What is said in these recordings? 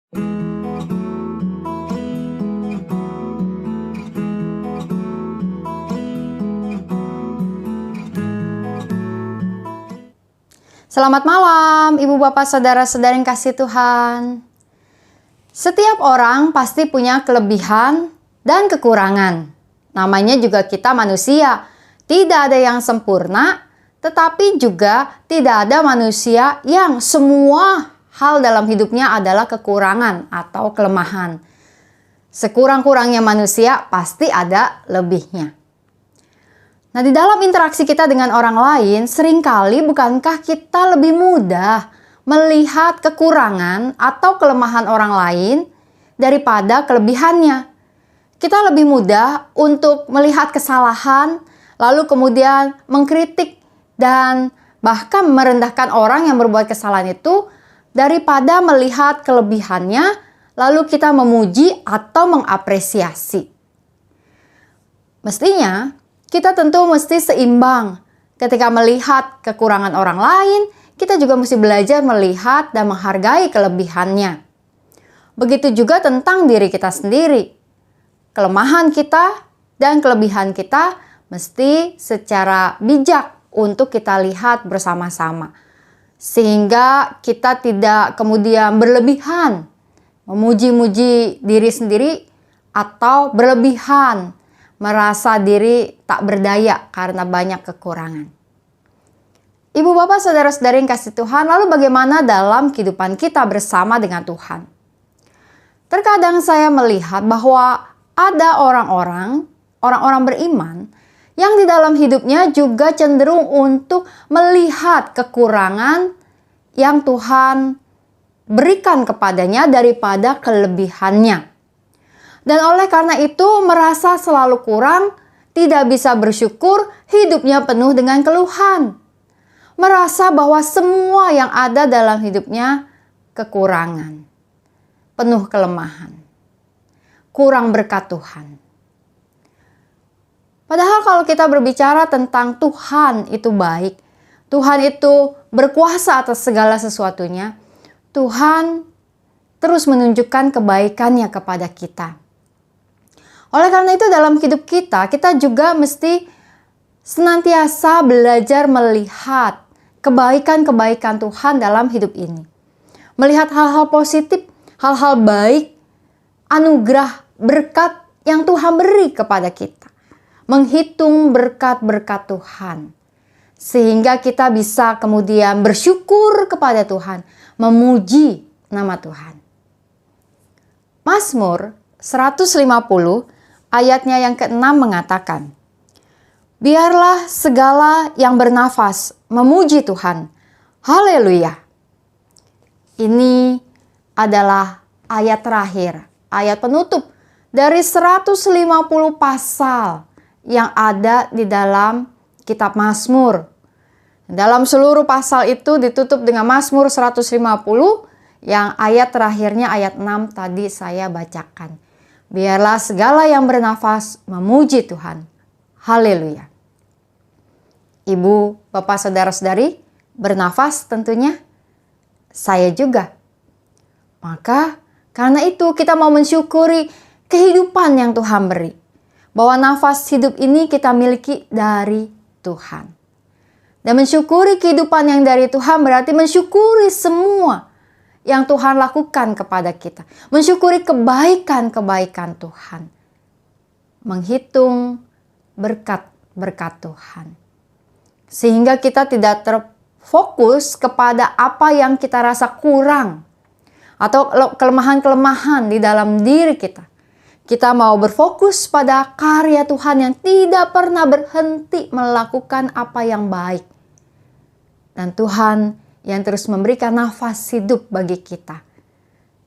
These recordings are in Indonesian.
Selamat malam, Ibu Bapak Saudara-saudara yang kasih Tuhan. Setiap orang pasti punya kelebihan dan kekurangan. Namanya juga kita manusia. Tidak ada yang sempurna, tetapi juga tidak ada manusia yang semua hal dalam hidupnya adalah kekurangan atau kelemahan. Sekurang-kurangnya manusia pasti ada lebihnya. Nah, di dalam interaksi kita dengan orang lain, seringkali bukankah kita lebih mudah melihat kekurangan atau kelemahan orang lain daripada kelebihannya? Kita lebih mudah untuk melihat kesalahan, lalu kemudian mengkritik dan bahkan merendahkan orang yang berbuat kesalahan itu daripada melihat kelebihannya, lalu kita memuji atau mengapresiasi. Mestinya, kita tentu mesti seimbang. Ketika melihat kekurangan orang lain, kita juga mesti belajar melihat dan menghargai kelebihannya. Begitu juga tentang diri kita sendiri. Kelemahan kita dan kelebihan kita mesti secara bijak untuk kita lihat bersama-sama. Sehingga kita tidak kemudian berlebihan, memuji-muji diri sendiri atau berlebihan, merasa diri tak berdaya karena banyak kekurangan. Ibu bapak saudara-saudari yang kasih Tuhan, lalu bagaimana dalam kehidupan kita bersama dengan Tuhan? Terkadang saya melihat bahwa ada orang-orang beriman yang di dalam hidupnya juga cenderung untuk melihat kekurangan yang Tuhan berikan kepadanya daripada kelebihannya. Dan oleh karena itu merasa selalu kurang, tidak bisa bersyukur, hidupnya penuh dengan keluhan. Merasa bahwa semua yang ada dalam hidupnya kekurangan, penuh kelemahan, kurang berkat Tuhan. Padahal kalau kita berbicara tentang Tuhan itu baik, Tuhan itu berkuasa atas segala sesuatunya, Tuhan terus menunjukkan kebaikannya kepada kita. Oleh karena itu dalam hidup kita juga mesti senantiasa belajar melihat kebaikan-kebaikan Tuhan dalam hidup ini. Melihat hal-hal positif, hal-hal baik, anugerah, berkat yang Tuhan beri kepada kita. Menghitung berkat-berkat Tuhan. Sehingga kita bisa kemudian bersyukur kepada Tuhan, memuji nama Tuhan. Mazmur 150 ayatnya yang ke-6 mengatakan, biarlah segala yang bernafas memuji Tuhan. Haleluya. Ini adalah ayat terakhir, ayat penutup dari 150 pasal yang ada di dalam kitab Mazmur. Dalam seluruh pasal itu ditutup dengan Mazmur 150 yang ayat terakhirnya ayat 6 tadi saya bacakan. Biarlah segala yang bernafas memuji Tuhan. Haleluya. Ibu, bapak, saudara-saudari, bernafas tentunya. Saya juga. Maka karena itu kita mau mensyukuri kehidupan yang Tuhan beri. Bahwa nafas hidup ini kita miliki dari Tuhan. Dan mensyukuri kehidupan yang dari Tuhan berarti mensyukuri semua yang Tuhan lakukan kepada kita. Mensyukuri kebaikan-kebaikan Tuhan. Menghitung berkat-berkat Tuhan. Sehingga kita tidak terfokus kepada apa yang kita rasa kurang. Atau kelemahan-kelemahan di dalam diri kita. Kita mau berfokus pada karya Tuhan yang tidak pernah berhenti melakukan apa yang baik. Dan Tuhan yang terus memberikan nafas hidup bagi kita.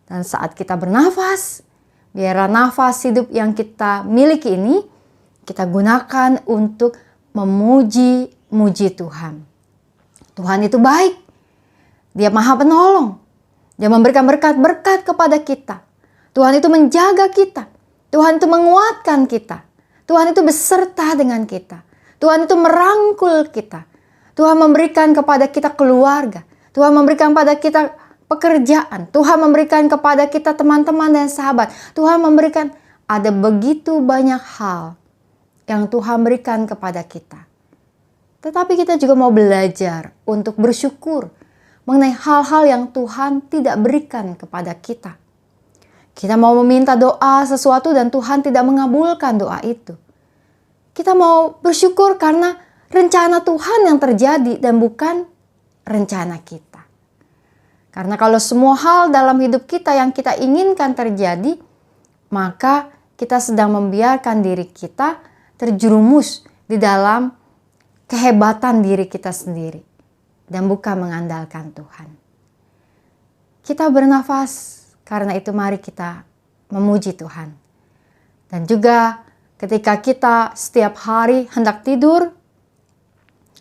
Dan saat kita bernafas, biarlah nafas hidup yang kita miliki ini, kita gunakan untuk memuji-muji Tuhan. Tuhan itu baik. Dia Maha Penolong. Dia memberikan berkat-berkat kepada kita. Tuhan itu menjaga kita. Tuhan itu menguatkan kita. Tuhan itu beserta dengan kita. Tuhan itu merangkul kita. Tuhan memberikan kepada kita keluarga. Tuhan memberikan pada kita pekerjaan. Tuhan memberikan kepada kita teman-teman dan sahabat. Tuhan memberikan, ada begitu banyak hal yang Tuhan berikan kepada kita. Tetapi kita juga mau belajar untuk bersyukur mengenai hal-hal yang Tuhan tidak berikan kepada kita. Kita mau meminta doa sesuatu dan Tuhan tidak mengabulkan doa itu. Kita mau bersyukur karena rencana Tuhan yang terjadi dan bukan rencana kita. Karena kalau semua hal dalam hidup kita yang kita inginkan terjadi, maka kita sedang membiarkan diri kita terjerumus di dalam kehebatan diri kita sendiri dan bukan mengandalkan Tuhan. Kita bernafas, karena itu mari kita memuji Tuhan. Dan juga ketika kita setiap hari hendak tidur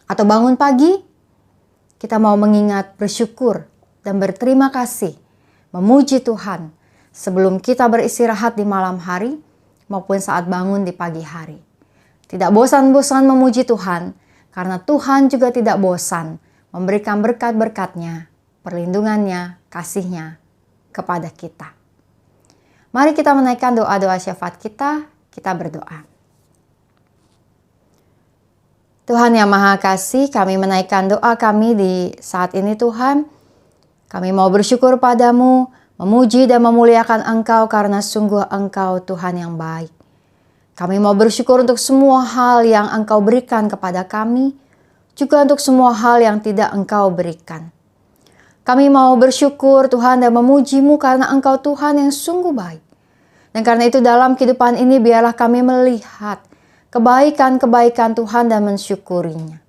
atau bangun pagi, kita mau mengingat bersyukur dan berterima kasih, memuji Tuhan sebelum kita beristirahat di malam hari maupun saat bangun di pagi hari. Tidak bosan-bosan memuji Tuhan, karena Tuhan juga tidak bosan memberikan berkat-berkat-Nya, perlindungannya, kasih-Nya kepada kita. Mari kita menaikkan doa-doa syafaat kita berdoa. Tuhan yang Maha Kasih, kami menaikkan doa kami di saat ini Tuhan. Kami mau bersyukur padamu, memuji dan memuliakan Engkau karena sungguh Engkau Tuhan yang baik. Kami mau bersyukur untuk semua hal yang Engkau berikan kepada kami, juga untuk semua hal yang tidak Engkau berikan. Kami mau bersyukur Tuhan dan memuji-Mu karena Engkau Tuhan yang sungguh baik. Dan karena itu dalam kehidupan ini biarlah kami melihat kebaikan-kebaikan Tuhan dan mensyukurinya.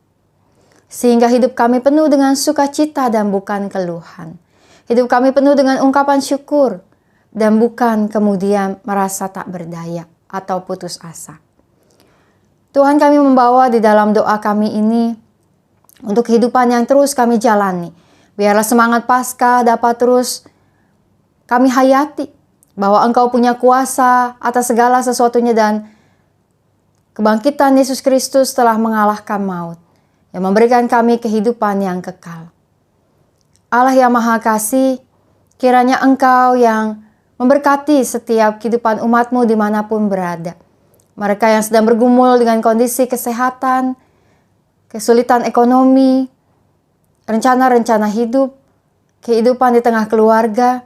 Sehingga hidup kami penuh dengan sukacita dan bukan keluhan. Hidup kami penuh dengan ungkapan syukur dan bukan kemudian merasa tak berdaya atau putus asa. Tuhan, kami membawa di dalam doa kami ini untuk kehidupan yang terus kami jalani. Biarlah semangat Paskah dapat terus kami hayati, bahwa Engkau punya kuasa atas segala sesuatunya dan kebangkitan Yesus Kristus telah mengalahkan maut, yang memberikan kami kehidupan yang kekal. Allah yang Maha Kasih, kiranya Engkau yang memberkati setiap kehidupan umat-Mu dimanapun berada. Mereka yang sedang bergumul dengan kondisi kesehatan, kesulitan ekonomi, rencana-rencana hidup, kehidupan di tengah keluarga.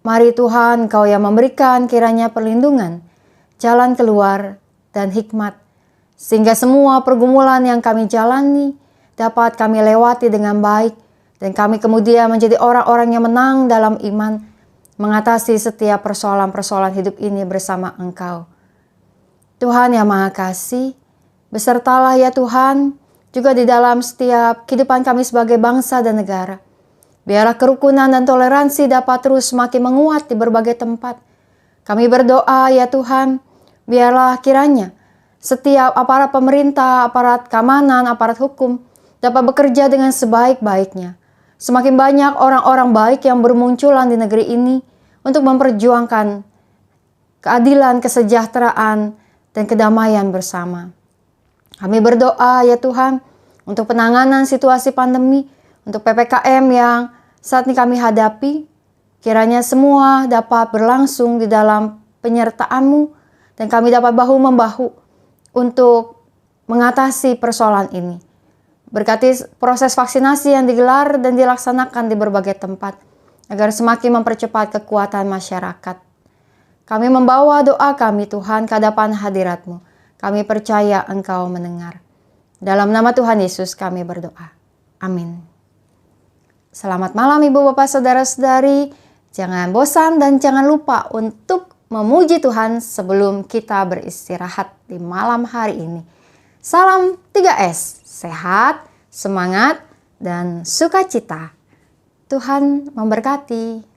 Mari Tuhan, Engkau yang memberikan kiranya perlindungan, jalan keluar, dan hikmat, sehingga semua pergumulan yang kami jalani dapat kami lewati dengan baik, dan kami kemudian menjadi orang-orang yang menang dalam iman, mengatasi setiap persoalan-persoalan hidup ini bersama Engkau. Tuhan yang Maha Kasih, besertalah ya Tuhan, juga di dalam setiap kehidupan kami sebagai bangsa dan negara. Biarlah kerukunan dan toleransi dapat terus semakin menguat di berbagai tempat. Kami berdoa ya Tuhan, biarlah kiranya setiap aparat pemerintah, aparat keamanan, aparat hukum dapat bekerja dengan sebaik-baiknya. Semakin banyak orang-orang baik yang bermunculan di negeri ini untuk memperjuangkan keadilan, kesejahteraan, dan kedamaian bersama. Kami berdoa ya Tuhan untuk penanganan situasi pandemi, untuk PPKM yang saat ini kami hadapi. Kiranya semua dapat berlangsung di dalam penyertaan-Mu dan kami dapat bahu-membahu untuk mengatasi persoalan ini. Berkati proses vaksinasi yang digelar dan dilaksanakan di berbagai tempat agar semakin mempercepat kekuatan masyarakat. Kami membawa doa kami Tuhan ke hadapan hadirat-Mu. Kami percaya Engkau mendengar. Dalam nama Tuhan Yesus kami berdoa. Amin. Selamat malam Ibu Bapak Saudara-saudari. Jangan bosan dan jangan lupa untuk memuji Tuhan sebelum kita beristirahat di malam hari ini. Salam 3S, sehat, semangat, dan sukacita. Tuhan memberkati.